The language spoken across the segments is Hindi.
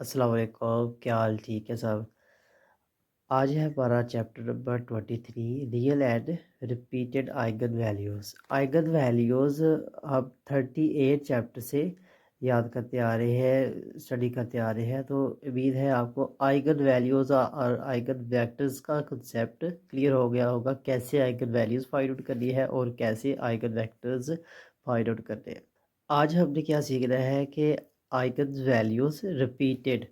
अस्सलाम वालेकुम, क्या हाल ठीक है सब। आज है हमारा chapter number 23, real and repeated eigen values. Eigen values हम 38 चैप्टर से याद करते आ रहे हैं, स्टडी करते आ रहे हैं। तो उम्मीद है आपको आइगन वैल्यूज़ और आइगन वेक्टर्स का कंसेप्ट क्लियर हो गया होगा, कैसे आइगन वैल्यूज़ फाइंड आउट करनी है और कैसे आइगन वेक्टर्स फाइंड आउट करने हैं। आज हमने क्या सीखना है कि eigen values repeated,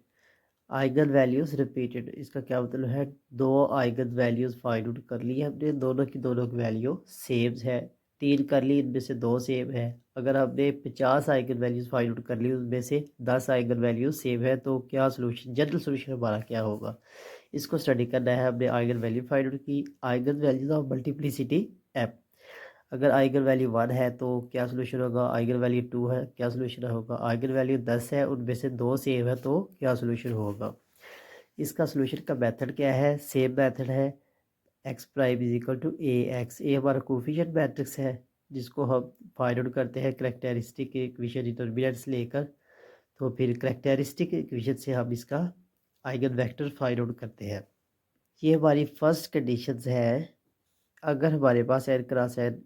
eigen values repeated इसका क्या मतलब है। दो आइगन वैल्यूज़ फाइंड आउट कर ली हमने, दोनों की वैल्यू सेम है। तीन कर ली, इनमें से दो सेम है। अगर हमने 50 आइगन वैल्यूज़ फाइंड आउट कर ली, उनमें से 10 आइगन वैल्यूज़ सेम है, तो क्या सोल्यूशन, जनरल सोल्यूशन हमारा क्या होगा, इसको स्टडी करना है। हमने आइगन वैल्यू फाइंड आउट की, eigen values of multiplicity F. अगर आइगन वैल्यू 1 है तो क्या सोल्यूशन होगा, आइगन वैल्यू 2 है क्या सोल्यूशन होगा, आइगन वैल्यू 10 है उनमें से दो सेम है तो क्या सोल्यूशन होगा। इसका सोल्यूशन का मेथड क्या है, सेम मेथड है। X prime is equal to A X, A हमारा कोफिशिएंट मैट्रिक्स है जिसको हम फाइंड आउट करते हैं करेक्टरिस्टिक इक्वेशन डिटर्मिनेंट्स लेकर। तो फिर करेक्टरिस्टिक इक्वेशन से हम इसका आइगन वेक्टर फाइंड आउट करते हैं। ये हमारी फर्स्ट कंडीशंस है। अगर हमारे पास n cross n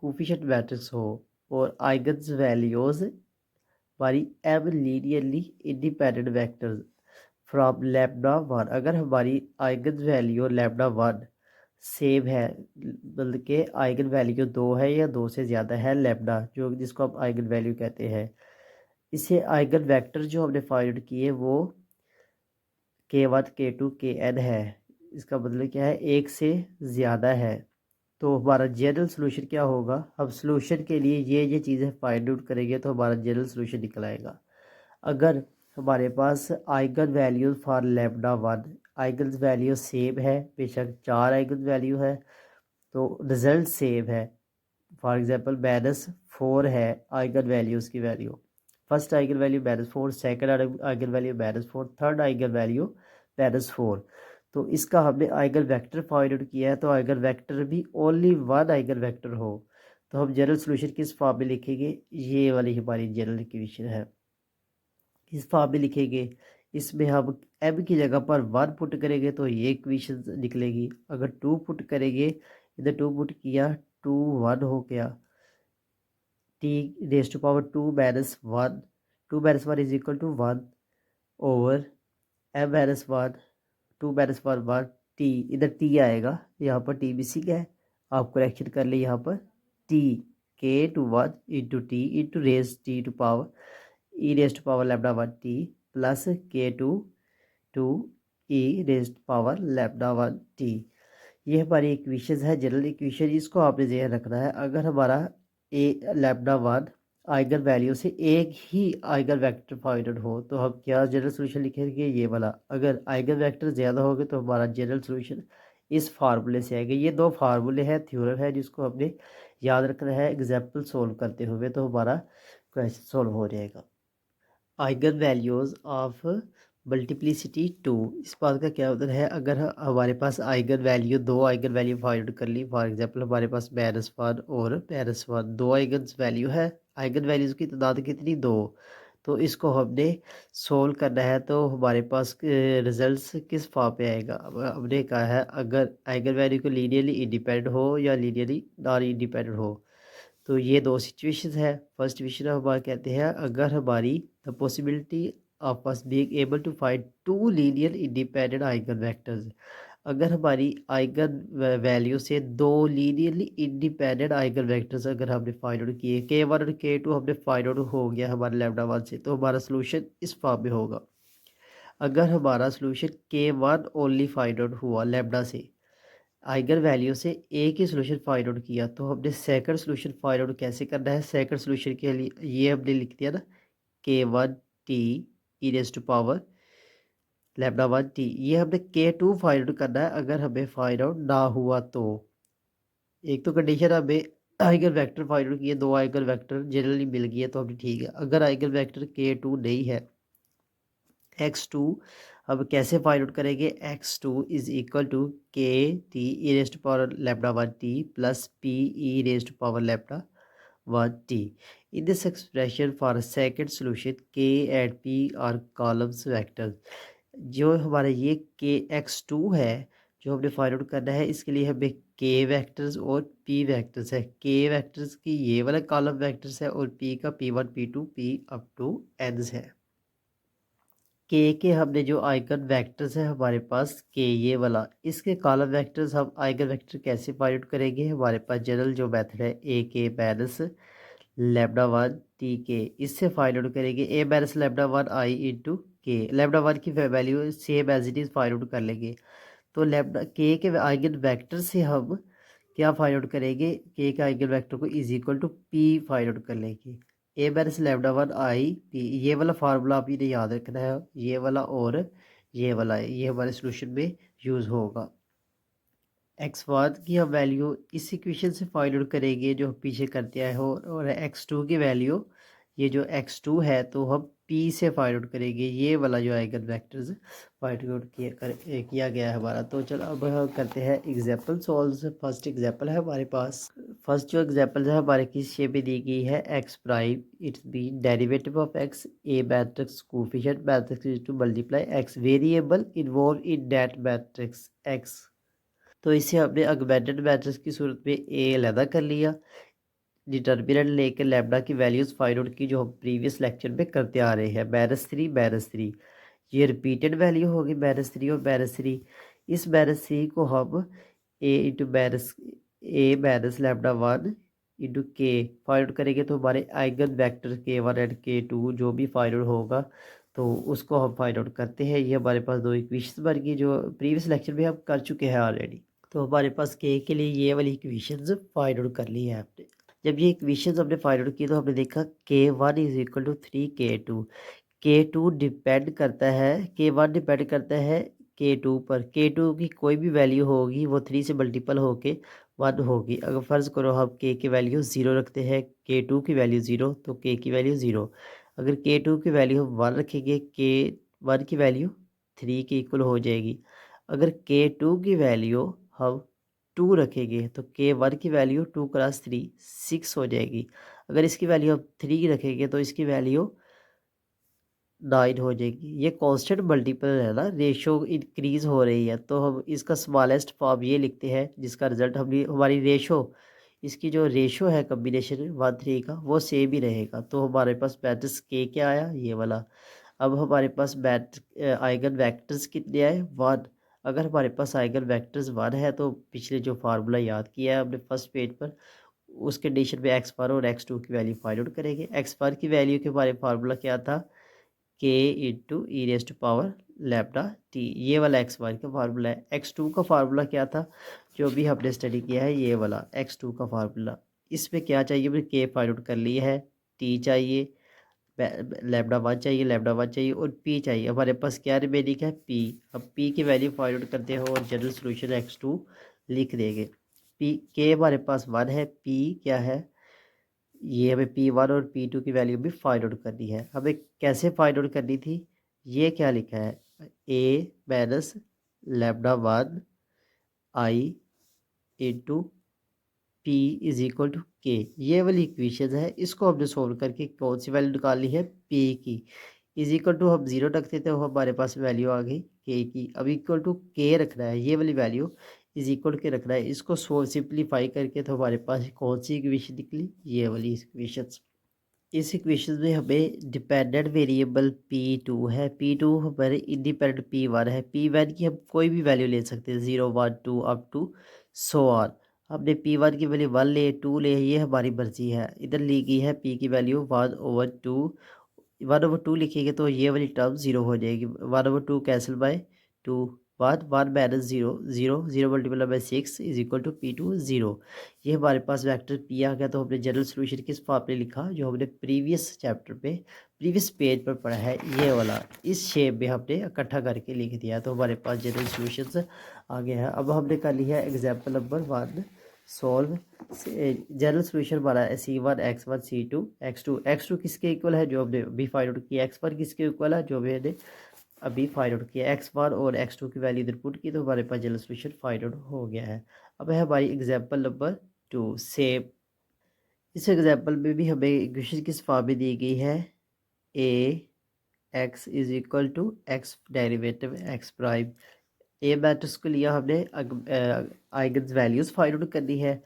coefficient matrix हो और आइगन्स वैल्यूज हमारी m linearly independent vectors from lambda one, अगर हमारी eigen value lambda one same है, मतलब कि आइगन वैल्यू दो है या दो से ज़्यादा है लैम्डा, जो जिसको हम आइगन वैल्यू कहते हैं। इसे आइगन वेक्टर जो हमने फाइंड किए वो K1 K2 Kn है। इसका मतलब क्या है, एक से ज़्यादा है। तो हमारा जनरल सोल्यूशन क्या होगा, हम सोल्यूशन के लिए ये चीज़ें फाइंड आउट करेंगे तो हमारा जनरल सोल्यूशन निकल आएगा। अगर हमारे पास eigen value for lambda one, eigen value same है, बेशक चार आइगन वैल्यू है तो रिजल्ट सेम है। फॉर एग्जांपल -4 है आइगन वैल्यूज़ की value, first eigen value -4, second eigen value -4, third eigen value -4। तो इसका हमने आइगन वेक्टर फाइंड आउट किया है, तो आइगन वेक्टर भी ओनली वन आइगन वेक्टर हो तो हम जनरल सोल्यूशन किस फॉर्म में लिखेंगे, ये वाली हमारी जनरल इक्वेशन है, इस फॉर्म में लिखेंगे। इसमें हम एम की जगह पर 1 पुट करेंगे तो ये इक्वेशन निकलेगी। अगर 2 पुट करेंगे, इधर 2 पुट किया, 2 1 हो गया, T raise to power 2 minus one, 2 minus one is equal to 1 over M minus one, 2 minus one 1, T इधर टी आएगा, यहाँ पर टी मिसिंग है, आप करेक्शन कर ले यहाँ पर t, k two one into t into raise t to power e raise to power lambda one T plus k two e raise to power lambda one T. ये हमारी इक्वेशन है, जनरल इक्वेशन, इसको आपने ध्यान रखना है। अगर हमारा ए लैम्डा वन आइगन वैल्यू से एक ही आइगन वेक्टर फाइंड आउट हो तो हम क्या जनरल सोल्यूशन लिखेंगे, ये वाला। अगर आइगन वेक्टर ज़्यादा होंगे तो हमारा जनरल सोल्यूशन इस फार्मूले से आएगा। ये दो फार्मूले हैं, थ्योरम है, जिसको हमने याद रखना है एग्जाम्पल सोल्व करते हुए, तो हमारा क्वेश्चन सोल्व हो जाएगा। Eigen values of multiplicity two, इस बात का क्या मतलब है, अगर हमारे पास आइगन वैल्यू, दो आइगन वैल्यू फाइंड कर ली, फॉर एग्जांपल हमारे पास -1 और -1, दो आइगन वैल्यू है, आइगन वैल्यूज़ की तादाद कितनी, दो। तो इसको हमने सोल्व करना है, तो हमारे पास रिजल्ट्स किस फॉर्म पे आएगा। अब हमने कहा है अगर आइगन वैल्यू को लीनियरली इंडिपेंडेंट हो या लीनियरली नॉन इंडिपेंडेंट हो, तो ये दो सिचुएशंस है। फर्स्ट सिचुएशन हमारे कहते हैं अगर हमारी the possibility of us being able to find two linear independent eigen vectors, अगर हमारी आइगन वैल्यू से दो लीनियरली इंडिपेंडेंट आइगन वेक्टर्स अगर हमने फाइंड आउट किए, K1 और K2 हमने फाइंड आउट हो गया हमारे लैम्डा वन से, तो हमारा सोल्यूशन इस फॉर्म में होगा। अगर हमारा solution K1 only find out हुआ लैम्डा से, आइगन वैल्यू से एक ही सोल्यूशन फाइंड आउट किया, तो हमने सेकंड सोल्यूशन फाइंड आउट कैसे करना है। सेकंड सोल्यूशन के लिए ये हमने लिख दिया ना, K1 T E raise to power lambda one T, ये हमने K2 फाइंड आउट करना है अगर हमें फाइंड आउट ना हुआ तो। एक तो कंडीशन हमें आइगन वेक्टर फाइंड आउट किए, दो आइगन वेक्टर जनरली मिल गई है तो हमने ठीक है। अगर आइगन वेक्टर K2 नहीं है, x2, अब कैसे फाइंड आउट करेंगे, x2 is equal to K T E raise to power lambda one T plus P E raise to power lambda 1 t. In this expression for a second solution k and p are columns vectors. जो हमारा ये के एक्स टू है जो हमने फाइंड आउट करना है, इसके लिए हमें के वेक्टर्स और पी वेक्टर्स है। के वेक्टर्स की ये वाला कॉलम वेक्टर्स है और पी का P one P two P up to N है। के हमने जो आइगन वेक्टर्स है हमारे पास के ये वाला, इसके कॉलम वेक्टर्स हम आइगन वेक्टर कैसे फाइंड आउट करेंगे? हमारे पास जनरल जो मेथड है ए के माइनस लेमडा वन टी के, इससे फाइंड आउट करेंगे A minus lambda one I into K. Lambda one की value same as it is find out कर लेंगे। तो लेमडा के आइगन वेक्टर से हम क्या फाइंड आउट करेंगे? के आइगन वेक्टर को is equal to P find out कर लेंगे। A minus lambda one I P, ये वाला फार्मूला आप इन्हें याद रखना है, ये वाला और ये वाला, ये हमारे सोल्यूशन में यूज़ होगा। एक्स वन की हम वैल्यू इस इक्वेशन से फाइंड आउट करेंगे जो पीछे करते आए हो, और एक्स टू की वैल्यू ये जो एक्स टू है तो हम पी से फाइंड आउट करेंगे, ये वाला जो आइगन वेक्टर्स फाइंड आउट किया गया है हमारा। तो चलो अब हम करते हैं एग्जाम्पल सॉल्व। फर्स्ट एग्जाम्पल है हमारे पास, फर्स्ट जो एग्जाम्पल है हमारे किस शेप में दी गई है? X prime it's B derivative of X A matrix coefficient matrix to multiply X variable involve in that matrix X. तो इसे हमने अगमेंटेड मैट्रिक्स की सूरत में ए अलहदा कर लिया, डिटर्मिनेंट लेकर लैम्डा की वैल्यूज़ फाइंड आउट की जो हम प्रीवियस लेक्चर में करते आ रहे हैं। -3 ये रिपीटेड वैल्यू होगी -3 और -3। इस -3 को हम A into minus lambda one into k find out करेंगे, तो हमारे eigen vector k one and k two जो भी फाइंड आउट होगा तो उसको हम फाइंड आउट करते हैं। ये हमारे पास दो इक्वेशन बन गई जो प्रीवियस लेक्चर में हम कर चुके हैं ऑलरेडी। तो हमारे पास के लिए ये वाली इक्वेशंस फाइंड आउट कर ली है आपने। जब ये इक्वेशंस हमने फाइंड आउट की तो हमने देखा के वन इज इक्वल टू 3 के टू डिपेंड करता है, के वन डिपेंड करता है के टू पर। के टू की कोई भी वैल्यू होगी वो 3 से मल्टीपल होके 1 होगी। अगर फ़र्ज़ करो हम के की वैल्यू 0 रखते हैं, के टू की वैल्यू 0, तो के की वैल्यू 0। अगर के टू की वैल्यू हम 1 रखेंगे, के वन की वैल्यू 3 के इक्वल हो जाएगी। अगर के टू की वैल्यू हम 2 रखेंगे तो के वन की वैल्यू 2 क्रॉस 3 6 हो जाएगी। अगर इसकी वैल्यू हम 3 रखेंगे तो इसकी वैल्यू 9 हो जाएगी। ये कांस्टेंट मल्टीपल है ना, रेशो इंक्रीज हो रही है, तो हम इसका स्मॉलेस्ट फॉर्म ये लिखते हैं जिसका रिजल्ट हमारी रेशो, इसकी जो रेशो है कम्बिनेशन 1 3 का वो सेम ही रहेगा। तो हमारे पास मैट्रिक्स के क्या आया? ये वाला। अब हमारे पास आइगन वेक्टर्स कितने आए? 1। अगर हमारे पास आइगन वेक्टर्स 1 है तो पिछले जो फार्मूला याद किया है हमने फर्स्ट पेज पर, उस कंडीशन में एक्स वन और एक्स टू की वैल्यू फाइंड आउट करेंगे। एक्स वन की वैल्यू के हमारे फार्मूला क्या था? K into E raise to power lambda T, ये वाला एक्स वन का फार्मूला है। एक्स टू का फार्मूला क्या था जो भी हमने स्टडी किया है? ये वाला एक्स टू का फार्मूला। इसमें क्या चाहिए? हमने के फाइंड आउट कर लिया है, टी चाहिए, लैम्डा वन चाहिए, लैम्डा वन चाहिए और पी चाहिए। हमारे पास क्या रिमेनिंग है? पी। अब पी की वैल्यू फाइंड आउट करते हो और जनरल सोल्यूशन एक्स टू लिख देंगे। पी के हमारे पास 1 है, पी क्या है? ये हमें पी वन और पी टू की वैल्यू भी फाइंड आउट करनी है। हमें कैसे फाइंड आउट करनी थी? ये क्या लिखा है? A minus lambda one I into P is equal to k, ये वाली इक्वेशन है। इसको हमने सोल्व करके कौन सी वैल्यू निकालनी है? पी की। इज इक्वल टू हम 0 रखते थे, हमारे पास वैल्यू आ गई के की। अब इक्वल टू के रखना है, ये वाली वैल्यू इज इक्वल के रखना है। इसको सिंप्लीफाई करके तो हमारे पास कौन सी इक्वेशन निकली? ये वाली इक्वेशन। इस इक्वेशन में हमें डिपेंडेंट वेरिएबल P2 है, P2 हमारे इंडिपेंडेंट P1 है। P1 की हम कोई भी वैल्यू ले सकते हैं, 0 1 2 अप टू सो ऑन। हमने P1 की वैल्यू 1 ले 2 ले, ये हमारी मर्जी है। इधर ली गई है P की वैल्यू 1/2, 1/2 लिखेंगे तो ये वाली टर्म 0 हो जाएगी। 1/2 cancel by 2, 1 minus 0 0 0 multiply by 6 is equal to P2 0। ये हमारे पास वेक्टर पी आ गया। तो हमने जनरल सोल्यूशन किस फॉर्म में लिखा जो हमने प्रीवियस चैप्टर पे प्रीवियस पेज पर पढ़ा है, ये वाला इस शेप में हमने इकट्ठा करके लिख दिया। तो हमारे पास जनरल सोल्यूशन आ गया है। अब हमने कर लिया है example number 1 solve. General solution हमारा है C1 X1 C2 X2। X2 किसके इक्वल है? जो हमने अभी फाइंड आउट किया। X1 किसके इक्वल है? जो मैंने अभी फाइंड आउट किया। X1 और X2 की वैल्यू इधर पुट की तो हमारे पास जनरल सोल्यूशन फाइंड आउट हो गया है। अब है हमारी एग्जाम्पल नंबर 2 सेम। इस एग्जाम्पल में भी हमें इक्वेशन किस फॉर्म में दी गई है, A X is equal to X derivative X prime. A matrix को लिया हमने, आइगन वैल्यूज फाइंड आउट करनी है,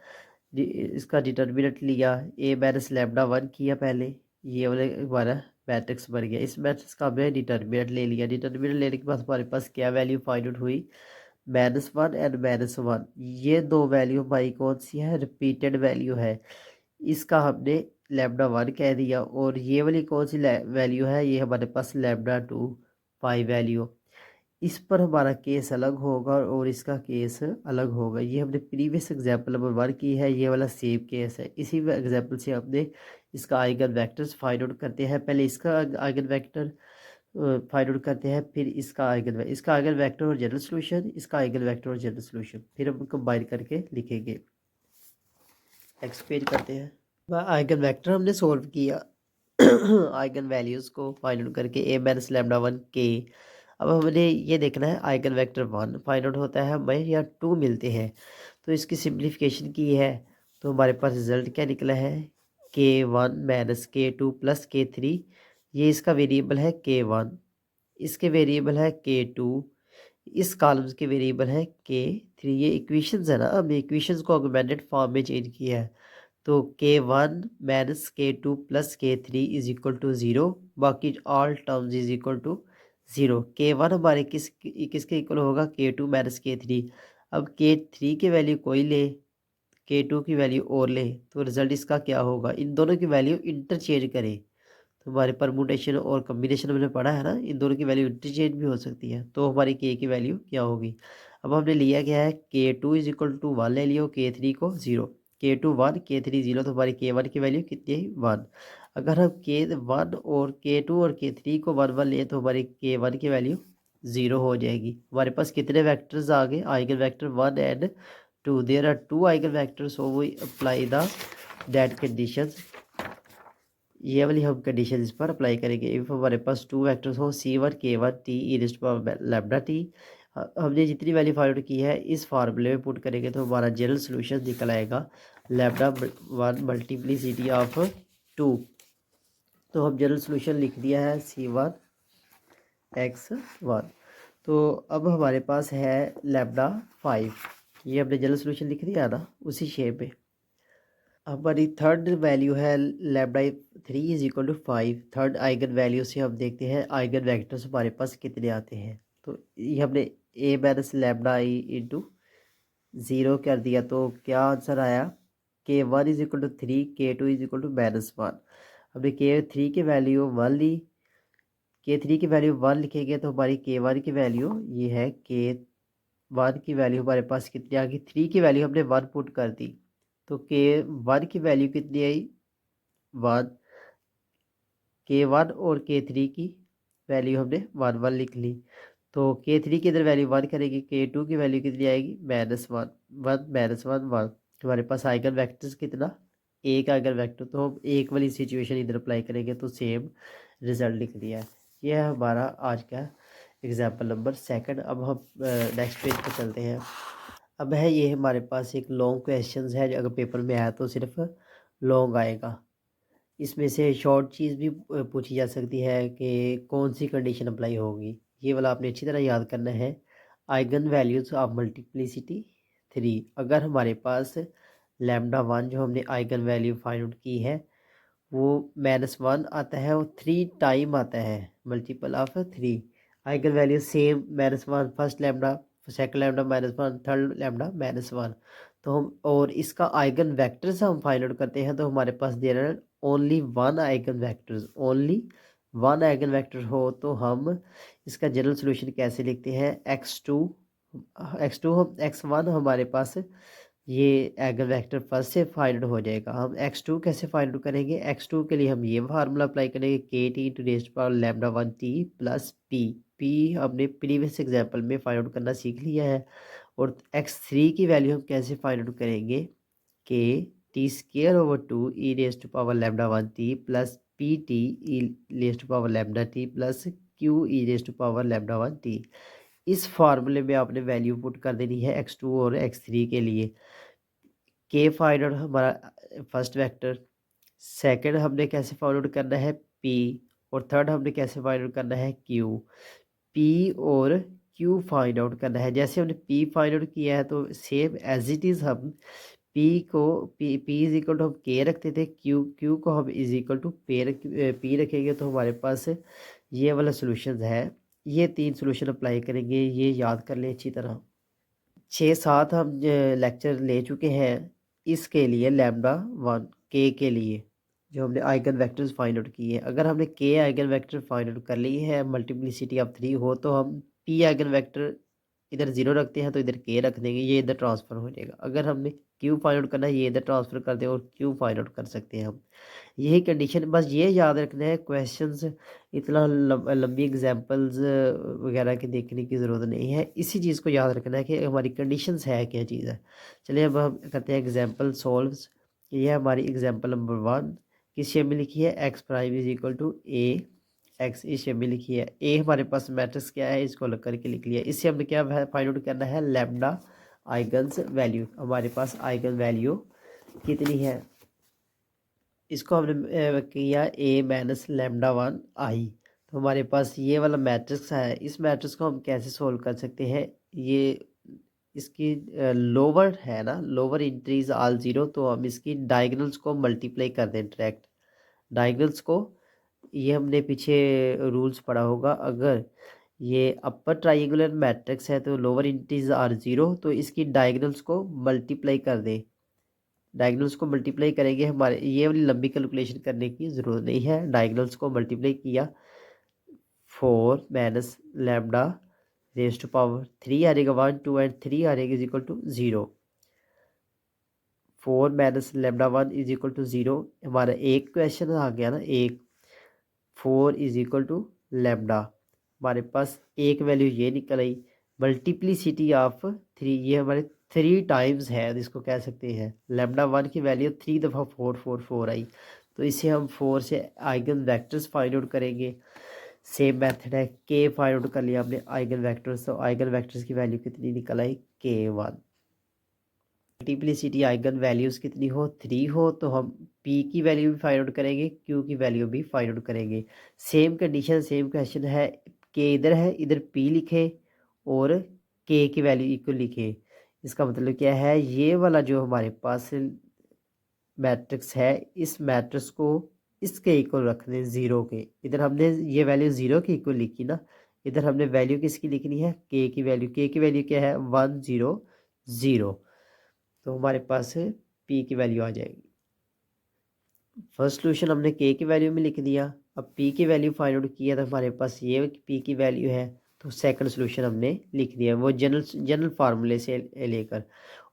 इसका डिटर्मिनेंट लिया, ए माइनस लैम्डा 1 किया पहले, ये वाला हमारा मैट्रिक्स बन गया। इस मैट्रिक्स का हमने डिटर्मिनेंट ले लिया, डिटर्मिनेंट लेने के बाद हमारे पास क्या वैल्यू फाइंड आउट हुई, -1 एंड -1। ये दो वैल्यू हमारी कौन सी है, रिपीटेड वैल्यू है, इसका हमने लैम्डा 1 कह दिया। और ये वाली कौन सी वैल्यू है, ये हमारे पास लैम्डा 2 पाई वैल्यू। इस पर हमारा केस अलग होगा और इसका केस अलग होगा। ये हमने प्रीवियस एग्जांपल नंबर 1 की है, ये वाला सेम केस है। इसी एग्जांपल से हमने इसका आइगन वेक्टर्स फाइंड आउट करते हैं। पहले इसका आइगन वेक्टर फाइंड आउट करते हैं, फिर इसका आइगन वेक्टर और जनरल सॉल्यूशन, इसका आइगन वेक्टर और जनरल सॉल्यूशन, फिर हम कंबाइन करके लिखेंगे। एक्सप्लेन करते हैं। आइगन वेक्टर हमने सोल्व किया आइगन वैल्यूज़ को फाइंड आउट करके, ए माइनस लैम्डा 1 के। अब हमने ये देखना है आइगन वेक्टर 1 फाइंड आउट होता है हमें या 2 मिलते हैं, तो इसकी सिंप्लीफिकेशन की है, तो हमारे पास रिजल्ट क्या निकला है, k1 minus k2 plus k3। ये इसका वेरिएबल है k1, इसके वेरिएबल है k2, इस कॉलम्स के वेरिएबल है k3। ये इक्वेशंस है ना, हमने इक्वेशंस को ऑगमेंटेड फॉर्म में चेंज किया है। तो k1 minus k2 plus k3 is equal to 0, बाकी all terms is equal to 0। k1 हमारे किसके इक्वल होगा, k2 माइनस k3। अब k3 की वैल्यू कोई ले, k2 की वैल्यू और ले, तो रिजल्ट इसका क्या होगा, इन दोनों की वैल्यू इंटरचेंज करें। तो हमारे परमुटेशन और कम्बिनेशन हमने पढ़ा है ना, इन दोनों की वैल्यू इंटरचेंज भी हो सकती है, तो हमारी k की वैल्यू क्या होगी। अब हमने लिया क्या है, k2 इज इक्वल टू 1 ले लियो, k3 को 0, k2 1 k3 0, तो हमारी k1 की वैल्यू कितनी है, 1। अगर हम k1 और k2 और k3 को 1 1 लिए, तो हमारी k1 की वैल्यू 0 हो जाएगी। हमारे पास कितने वेक्टर्स आ गए, eigen vector 1 and 2, there are 2 eigen vectors, so we apply the that conditions. ये वाली हम कंडीशन इस पर अप्लाई करेंगे। इफ हमारे पास 2 वेक्टर्स हो, c1 k1 t e raise to power lambda t, हमने जितनी वैल्यू फाइंड आउट की है इस फार्मूले में पुट करेंगे, तो हमारा जनरल सॉल्यूशन निकल आएगा लैम्डा 1 मल्टीप्लिसिटी ऑफ 2। तो हम जनरल सॉल्यूशन लिख दिया है c1 x1। तो अब हमारे पास है लैम्डा 5, ये हमने जनरल सॉल्यूशन लिख दिया ना उसी शेप में। हमारी थर्ड वैल्यू है lambda 3 is equal to 5। Third eigen value से हम देखते हैं आइगन वेक्टर्स हमारे पास कितने आते हैं। तो ये हमने A minus lambda I into 0 कर दिया, तो क्या आंसर आया, k1 is equal to 3, k2 is equal to -1। हमने k3 की वैल्यू 1 ली, k3 की वैल्यू 1 लिखेंगे, तो हमारी k1 की वैल्यू ये है, k1 की वैल्यू हमारे पास कितनी आ गई, 3 की वैल्यू हमने 1 पुट कर दी, तो k1 की वैल्यू कितनी आई, 1। k1 और k3 की वैल्यू हमने 1 1 लिख ली, तो k3 की इधर वैल्यू 1 करेगी, k2 की वैल्यू कितनी आएगी, -1 1 -1 1। हमारे पास आइगन वेक्टर्स कितना, एक आइगन वेक्टर, तो हम एक वाली सिचुएशन इधर अप्लाई करेंगे तो सेम रिजल्ट लिख दिया है। यह है हमारा आज का एग्जाम्पल नंबर 2। अब हम नेक्स्ट पेज पर चलते हैं। अब है ये हमारे पास एक लॉन्ग क्वेश्चन है, अगर पेपर में आया तो सिर्फ लॉन्ग आएगा। इसमें से शॉर्ट चीज़ भी पूछी जा सकती है कि कौन सी कंडीशन अप्लाई होगी, ये वाला आपने अच्छी तरह याद करना है। आइगन वैल्यूज ऑफ मल्टीप्लिसिटी 3, अगर हमारे पास लैम्डा 1 जो हमने आइगन वैल्यू फाइंड आउट की है वो -1 आता है और 3 टाइम आता है, multiple of 3। Eigen value same, -1 first lambda, second lambda -1, third lambda -1। तो हम और इसका आइगन वेक्टर्स हम फाइंड आउट करते हैं, तो हमारे पास there are only one eigen vectors, only one eigen vector हो, तो हम इसका जनरल सॉल्यूशन कैसे लिखते हैं, x1 हमारे पास ये आइगन वेक्टर फर्स्ट से फाइंड हो जाएगा। हम x2 कैसे फाइंड करेंगे, x2 के लिए हम ये फार्मूला अप्लाई करेंगे, k t into raise to power lambda 1 t plus p हमने प्रीवियस एग्जाम्पल में फाइंड आउट करना सीख लिया है। और x3 की वैल्यू हम कैसे फाइंड आउट करेंगे, k t square over 2 e raise to power lambda 1 t plus p t e raise to power lambda t plus q e raise to power lambda 1 t। इस फार्मूले में आपने वैल्यू पुट कर देनी है x2 और x3 के लिए। के फाइंड आउट हमारा फर्स्ट वेक्टर, सेकंड हमने कैसे फाइंड आउट करना है पी, और थर्ड हमने कैसे फाइंड आउट करना है क्यू। पी और क्यू फाइंड आउट करना है। जैसे हमने पी फाइंड आउट किया है तो सेम एज इट इज़ हम पी को पी इज इक्वल टू हम के रखते थे, क्यू को हम इज इक्वल टू पी रखेंगे, तो हमारे पास ये वाला सोल्यूशन है। ये 3 सोल्यूशन अप्लाई करेंगे, ये याद कर लें अच्छी तरह। 6-7 हम लेक्चर ले चुके हैं इसके लिए, लैम्डा 1 के लिए जो हमने आइगन वेक्टर्स फाइंड आउट किए हैं। अगर हमने के आइगन वेक्टर फाइंड आउट कर ली है, मल्टीप्लिसिटी ऑफ 3 हो, तो हम पी आइगन वेक्टर इधर 0 रखते हैं तो इधर के रख देंगे, ये इधर ट्रांसफ़र हो जाएगा। अगर हमने क्यू फाइंड आउट करना है, ये इधर ट्रांसफ़र कर दें और क्यू फाइंड आउट कर सकते हैं हम। यही कंडीशन, बस ये याद रखना है। क्वेश्चंस इतना लंबी एग्जांपल्स वगैरह की देखने की ज़रूरत नहीं है, इसी चीज़ को याद रखना है कि हमारी कंडीशंस है क्या चीज़ है। चलिए अब हम करते हैं एग्जांपल सॉल्व्स। ये है हमारी एग्जांपल नंबर 1, किस शेप में लिखी है, X prime is equal to A X, इस शेप में लिखी है। ए हमारे पास मैट्रिक्स क्या है, इसको अलग करके लिख लिया। इससे हमने क्या फाइंड आउट करना है, लैम्डा आइगन्स वैल्यू। हमारे पास आइगन वैल्यू कितनी है, इसको हमने किया ए माइनस लैम्डा 1 आई। तो हमारे पास ये वाला मैट्रिक्स है, इस मैट्रिक्स को हम कैसे सोल्व कर सकते हैं। ये इसकी लोअर है ना, लोअर इंट्रीज ऑल 0, तो हम इसकी डायगोनल्स को मल्टीप्लाई कर दें डायरेक्ट। डायगोनल्स को, ये हमने पीछे रूल्स पढ़ा होगा, अगर ये अपर ट्राइंगुलर मैट्रिक्स है तो लोअर इंट्रीज आर 0, तो इसकी डायगोनल्स को मल्टीप्लाई कर दें। डायगोनल्स को मल्टीप्लाई करेंगे, हमारे ये वाली लंबी कैलकुलेशन करने की ज़रूरत नहीं है। डायगोनल्स को मल्टीप्लाई किया, 4 minus lambda raise to power 3 आ जाएगा, 1 2 एंड 3 आ जाएगा is equal to 0। 4 minus lambda 1 is equal to 0। हमारा एक क्वेश्चन आ गया ना, एक 4 इज इक्वल टू लैम्डा। हमारे पास एक वैल्यू ये निकल आई। मल्टीप्लिसिटी ऑफ 3, ये हमारे 3 टाइम्स है, इसको कह सकते हैं। लैम्डा 1 की वैल्यू 3 दफ़ा 4 4 4 आई, तो इसे हम 4 से आइगन वेक्टर्स फाइंड आउट करेंगे। सेम मेथड है, के फाइंड आउट कर लिया हमने आइगन वेक्टर्स, तो आइगन वेक्टर्स की वैल्यू कितनी निकल आई, K1। मल्टीप्लिसिटी आइगन वैल्यूज़ कितनी हो, 3 हो, तो हम P की वैल्यू भी फाइंड आउट करेंगे, Q की वैल्यू भी फाइंड आउट करेंगे। सेम कंडीशन, सेम क्वेश्चन है। K इधर है, इधर P लिखे और K की वैल्यू इक्वल लिखे। इसका मतलब क्या है, ये वाला जो हमारे पास मैट्रिक्स है, इस मैट्रिक्स को इसके इक्वल रख दें, 0 के। इधर हमने ये वैल्यू 0 के इक्वल लिखी ना, इधर हमने वैल्यू किसकी लिखनी है, K की वैल्यू। K की वैल्यू क्या है, 1 0 0, तो हमारे पास P की वैल्यू आ जाएगी। फर्स्ट सोल्यूशन हमने K की वैल्यू में लिख दिया। अब P की वैल्यू फाइंड आउट किया तो हमारे पास ये P की वैल्यू है, तो सेकंड सोल्यूशन हमने लिख दिया, वो जनरल फार्मूले से लेकर।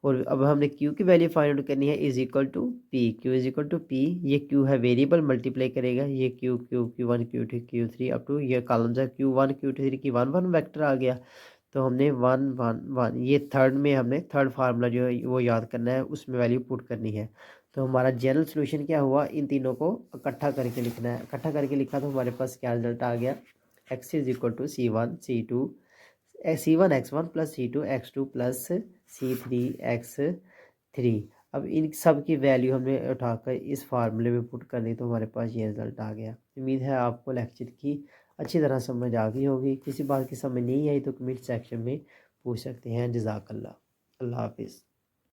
और अब हमने Q की वैल्यू फाइंड आउट करनी है, is equal to P। Q is equal to P, ये Q है वेरिएबल, मल्टीप्लाई करेगा, ये Q1 Q2 Q3 up to ये कॉलम्स है, Q1 Q2 की 1 1 वेक्टर आ गया। तो हमने 1 1 1, ये थर्ड में हमने थर्ड फार्मूला जो है वो याद करना है, उसमें वैल्यू पुट करनी है। तो हमारा जनरल सोल्यूशन क्या हुआ, इन तीनों को इकट्ठा करके लिखना है। इकट्ठा करके लिखा तो हमारे पास क्या रिजल्ट आ गया, x is equal to C1 x1 plus C2 x2 plus C3 x3। अब इन सब की वैल्यू हमने उठाकर इस फार्मूले में पुट कर दी, तो हमारे पास ये रिज़ल्ट आ गया। उम्मीद है आपको लेक्चर की अच्छी तरह समझ आ गई होगी। किसी बात की समझ नहीं आई तो कमेंट सेक्शन में पूछ सकते हैं। जज़ाकल्लाह, अल्लाह हाफिज़।